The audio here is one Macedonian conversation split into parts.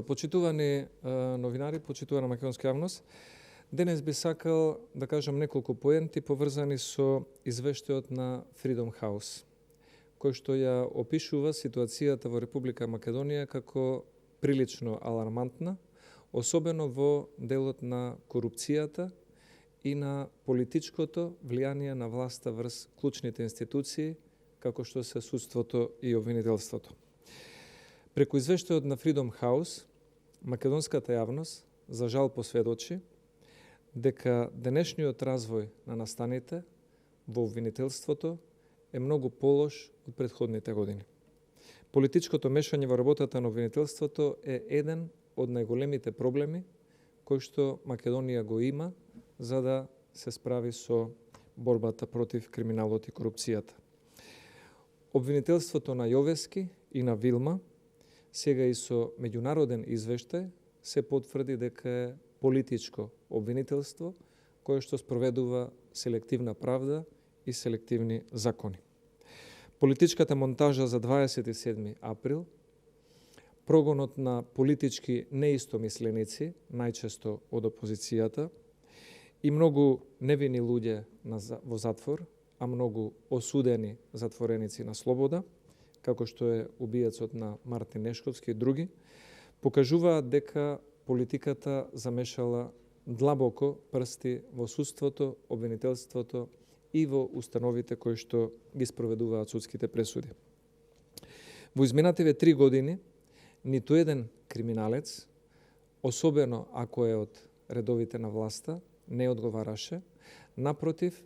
Почитувани новинари, почитувана македонска јавност, денес би сакал да кажам неколку поенти поврзани со извештајот на Freedom House, кој што ја опишува ситуацијата во Република Македонија како прилично алармантна, особено во делот на корупцијата и на политичкото влијание на власта врз клучните институции, како што се судството и обвинителството. Преку извештајот на Freedom House, македонската јавност за жал посведочи дека денешниот развој на настаните во обвинителството е многу полош од претходните години. Политичкото мешање во работата на обвинителството е еден од најголемите проблеми кои што Македонија го има за да се справи со борбата против криминалот и корупцијата. Обвинителството на Јовески и на Вилма сега и со меѓународен извештај се потврди дека е политичко обвинителство кое што спроведува селективна правда и селективни закони. Политичката монтажа за 27 април, прогонот на политички неистомисленици, најчесто од опозицијата, и многу невини луѓе во затвор, а многу осудени затвореници на слобода, како што е убиецот на Мартин Нешковски и други, покажуваат дека политиката замешала длабоко прсти во судството, обвинителството и во установите кои што ги спроведуваат судските пресуди. Во изминативе 3 години, ниту еден криминалец, особено ако е од редовите на власта, не одговараше. Напротив,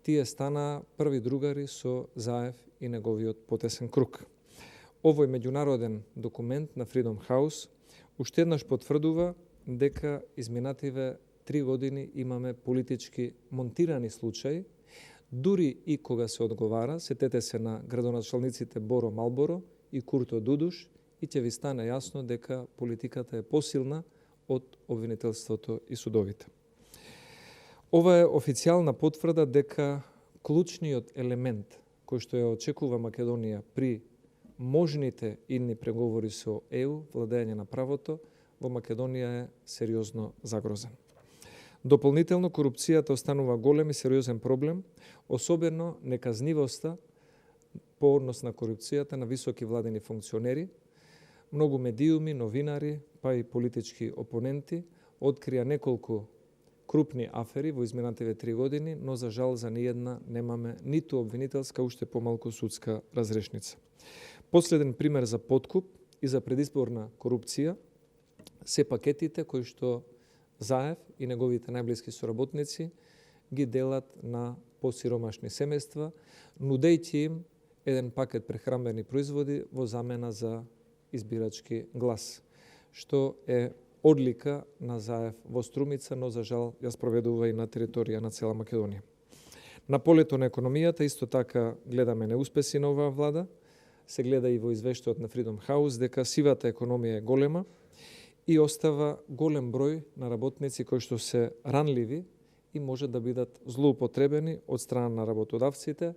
тие станаа први другари со Заев и неговиот потесен круг. Овој меѓународен документ на Freedom House уште еднаш потврдува дека изминативе 3 години имаме политички монтирани случаи, дури и кога се одговара, сетете се на градоначалниците Боро Малборо и Курто Дудуш, и ќе ви стане јасно дека политиката е посилна од обвинителството и судовите. Ова е официјална потврда дека клучниот елемент кој што ја очекува Македонија при можните идни преговори со ЕУ, владење на правото, во Македонија е сериозно загрозен. Дополнително, корупцијата останува голем и сериозен проблем, особено неказнивоста по однос на корупцијата на високи владени функционери. Многу медиуми, новинари, па и политички опоненти открија неколку крупни афери во изминативе 3 години, но за жал за ниедна немаме ниту обвинителска, уште помалку судска разрешница. Последен пример за подкуп и за предизборна корупција се пакетите кои што Заев и неговите најблиски соработници ги делат на посиромашни семејства, нудејќи им еден пакет прехранбени производи во замена за избирачки глас, што е одлика на Заев во Струмица, но за жал ја спроведува и на територија на цела Македонија. На полето на економијата исто така гледаме неуспеси на оваа влада. Се гледа и во извештајот на Freedom House дека сивата економија е голема и остава голем број на работници кои што се ранливи и може да бидат злоупотребени од страна на работодавците,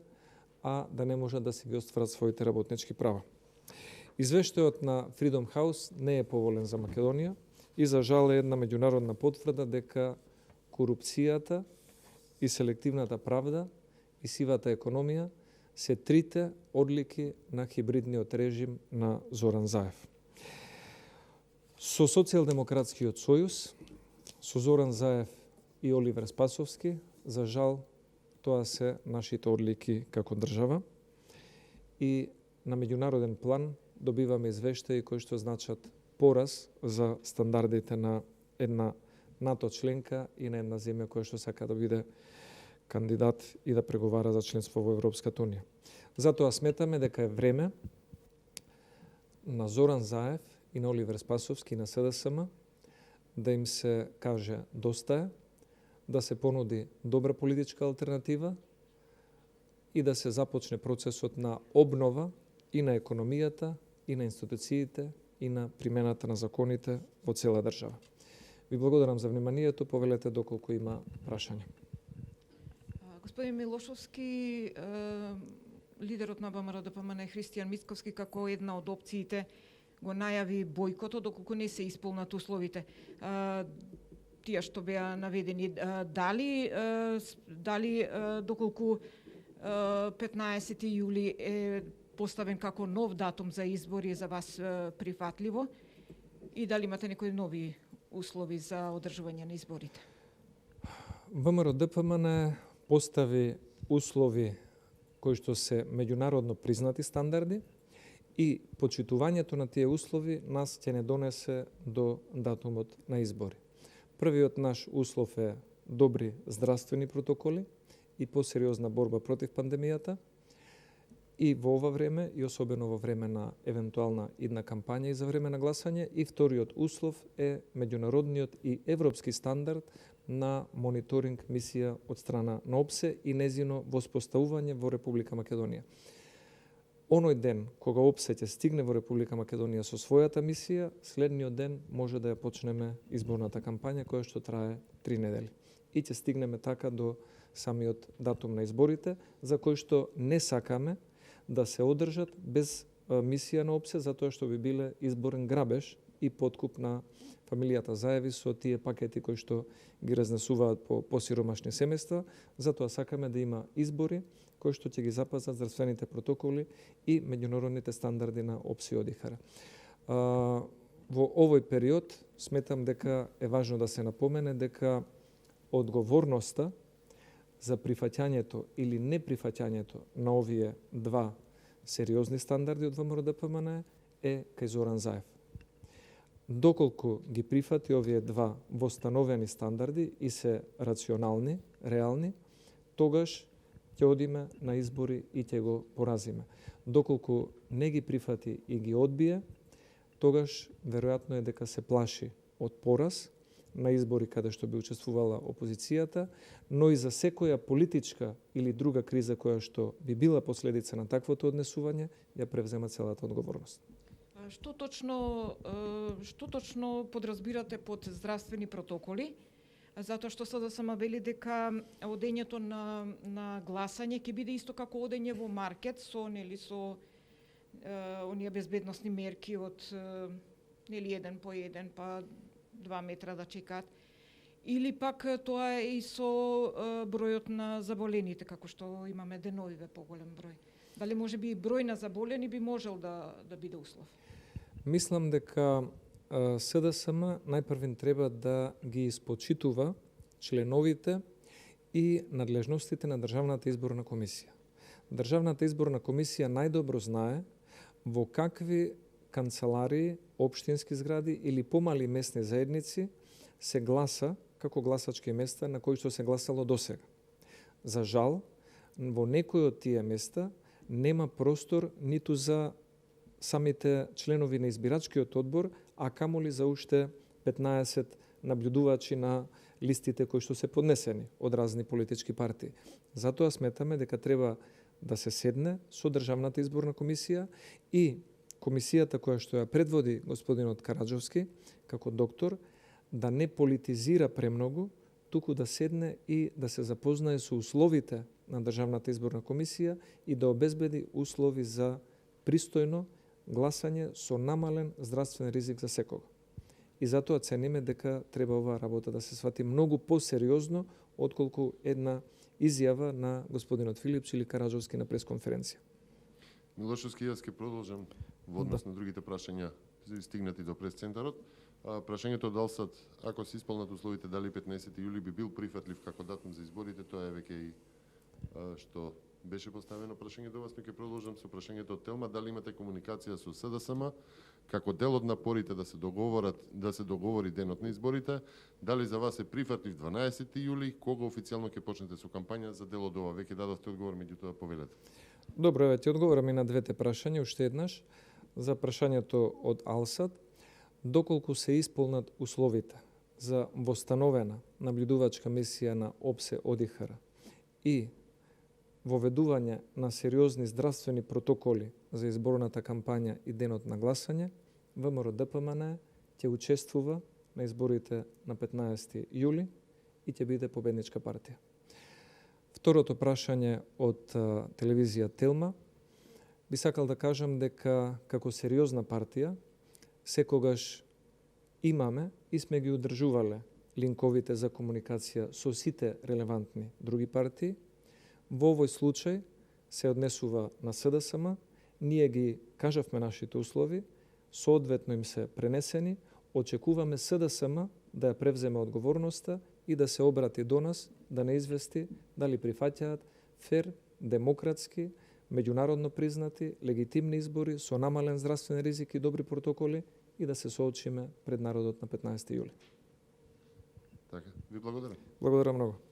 а да не можат да си ги остварат своите работнички права. Извештајот на Freedom House не е поволен за Македонија и за жал е една меѓународна потврда дека корупцијата и селективната правда и сивата економија се трите одлики на хибридниот режим на Зоран Заев. Со Социјалдемократскиот сојуз, со Зоран Заев и Оливер Спасовски, за жал тоа се нашите одлики како држава и на меѓународен план добиваме извештаи кои што значат пораз за стандардите на една НАТО членка и на една земја која што сака да биде кандидат и да преговара за членство во Европската унија. Затоа сметаме дека е време на Зоран Заев и на Оливер Спасовски и на СДСМ да им се каже доста е, да се понуди добра политичка алтернатива и да се започне процесот на обнова и на економијата, и на институциите, и на примената на законите во цела држава. Ви благодарам за вниманието, повелете доколку има прашања. Господин Милошовски, лидерот на ВМРО ДПМН Христијан Мицковски како една од опциите го најави бојкотот доколку не се исполнат условите. Тие што беа наведени, дали доколку 15 јули е поставен како нов датум за избори за вас прифатливо и дали имате некои нови услови за одржување на изборите? ВМРО ДПМН постави услови кои што се меѓународно признати стандарди и почитувањето на тие услови нас ќе не донесе до датумот на избори. Првиот наш услов е добри здравствени протоколи и посериозна борба против пандемијата и во ова време, и особено во време на евентуална идна кампања и за време на гласање. И вториот услов е меѓународниот и европски стандард на мониторинг мисија од страна на ОПСЕ и незино воспоставување во Република Македонија. Оној ден кога ОПСЕ ќе стигне во Република Македонија со својата мисија, следниот ден може да ја почнеме изборната кампања која што трае 3 недели. И ќе стигнеме така до самиот датум на изборите, за кој што не сакаме да се одржат без мисија на ОПСЕ, затоа што би биле изборен грабеж и подкуп на фамилијата Заеви со тие пакети кои што ги разнесуваат по посиромашни семејства. Затоа сакаме да има избори кои што ќе ги запазат здравствените протоколи и меѓународните стандарди на ОПСЕ и ОДИХР. Во овој период сметам дека е важно да се напомене дека одговорноста за прифаќањето или неприфаќањето на овие два сериозни стандарди од ВМРО ДПМН е кај Зоран Заев. Доколку ги прифати овие два востановени стандарди и се рационални, реални, тогаш ќе одиме на избори и ќе го поразиме. Доколку не ги прифати и ги одбие, тогаш веројатно е дека се плаши од пораз на избори каде што би учествувала опозицијата, но и за секоја политичка или друга криза која што би била последица на таквото однесување, ја превзема целата одговорност. Што точно подразбирате под здравствени протоколи? Затоа што СДСМ вели дека одењето на гласање ќе биде исто како одење во маркет со оние безбедносни мерки од еден по еден, па 2 метра да чекаат. Или пак тоа е и со бројот на заболените, како што имаме деновиве поголем број. Дали може би број на заболени би можел да биде услов? Мислам дека СДСМ најпрвин треба да ги испочитува членовите и надлежностите на Државната изборна комисија. Државната изборна комисија најдобро знае во какви канцеларии, општински згради или помали местни заедници се гласа како гласачки места на кои што се гласало досега. За жал, во некои од тие места нема простор ниту за самите членови на избирачкиот одбор, а камоли за уште 15 наблюдувачи на листите кои што се поднесени од разни политички партии. Затоа сметаме дека треба да се седне со Државната изборна комисија и комисијата која што ја предводи господинот Караджовски како доктор да не политизира премногу, туку да седне и да се запознае со условите на Државната изборна комисија и да обезбеди услови за пристојно гласање со намален здравствен ризик за секого. И затоа цениме дека треба оваа работа да се свати многу посериозно отколку една изјава на господинот Филипс или Караджовски на пресконференција. Милошовски, јас ќе продолжам во однос на другите прашања стигнати до пресцентарот. Прашањето од Алсат, ако се исполнат условите, дали 15 јули би бил прифатлив како датум за изборите, тоа е веќе и што беше поставено прашање до вас, но ќе продолжам со прашањето од Телма, дали имате комуникација со СДСМ како дел од напорите да се договори денот на изборите, дали за вас е прифатлив 12 јули, кога официјално ќе почнете со кампања за дел од ова? Веќе дадовте одговор, меѓутоа повелете. Добро, еве ти одговорам и на двете прашања, уште еднаш. За прашањето од Алсат, доколку се исполнат условите за востановена наблюдувачка мисија на ОПСЕ ОДИХР и воведување на сериозни здравствени протоколи за изборната кампања и денот на гласање, ВМРО ДПМН ќе учествува на изборите на 15 јули и ќе биде победничка партија. Второто прашање од телевизија Телма, би сакал да кажам дека како сериозна партија секогаш имаме и сме ги одржувале линковите за комуникација со сите релевантни други партии. Во овој случај се однесува на СДСМ, ние ги кажавме нашите услови, соодветно им се пренесени, очекуваме СДСМ да ја превземе одговорноста и да се обрати до нас, да не извести дали прифаќаат фер, демократски, меѓународно признати, легитимни избори со намален здравствен ризик и добри протоколи и да се соочиме пред народот на 15 јули. Така, ви благодарам. Благодарам многу.